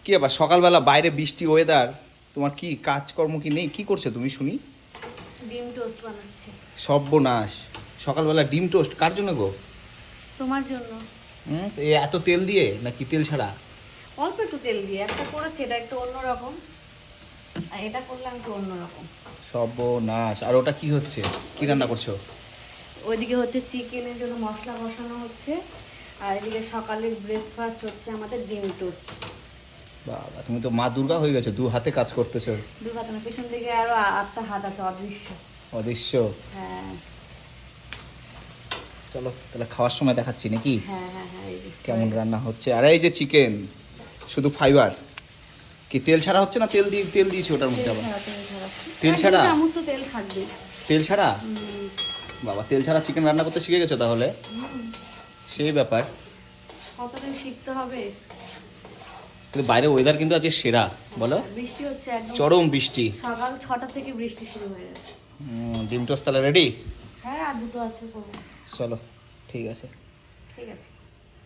কি আবার সকালবেলা বাইরে বৃষ্টি ওয়েদার, তোমার কি কাজকর্ম কি নেই? কি করছো তুমি শুনি? ডিম টোস্ট বানাচ্ছি। সর্বনাশ, সকালবেলা ডিম টোস্ট কার জন্য গো? তোমার জন্য। এত তেল দিয়ে নাকি তেল ছাড়া? অল্প একটু তেল দিয়ে একটা করেছি, এটা একটু অন্যরকম, আর এটা করলাম একটু অন্যরকম। সর্বনাশ। আর ওটা কি হচ্ছে, কি রান্না করছো? ওইদিকে হচ্ছে চিকেনের জন্য মশলা কষানো হচ্ছে, আর এদিকে সকালের ব্রেকফাস্ট হচ্ছে আমাদের ডিম টোস্ট। বাবা, তুমি তো মা দুর্গা হয়ে গেছো, দু হাতে কাজ করতেছো। দুর্গা তোমার পেছন দিকে আরো 8টা হাত আছে অদৃশ্য। অদৃশ্য। হ্যাঁ চলো তাহলে খাওয়ার সময় দেখাচ্ছি নাকি হ্যাঁ হ্যাঁ হ্যাঁ, এই যে কেমন রান্না হচ্ছে। আর এই যে চিকেন, শুধু ফাইবার, কি তেল ছাড়া হচ্ছে না তেল দিয়ে তেল দিয়েছি ওটার মধ্যে আবার? তেল ছাড়া? চামচ তো তেল থাকবে। তেল ছাড়া? বাবা, তেল ছাড়া চিকেন রান্না করতে শিখে গেছো তাহলে? সেই ব্যাপার। কতদিন শিখতে হবে। কিন্তু বাইরে ওয়েদার কিন্তু আজকে সেরা, বলো। বৃষ্টি হচ্ছে একদম, চরম বৃষ্টি। সকাল 6টা থেকে বৃষ্টি শুরু হয়ে গেছে। ডিম টোস্ট তাহলে রেডি? হ্যাঁ, আর দুটো আছে করবো। চলো, ঠিক আছে। ঠিক আছে।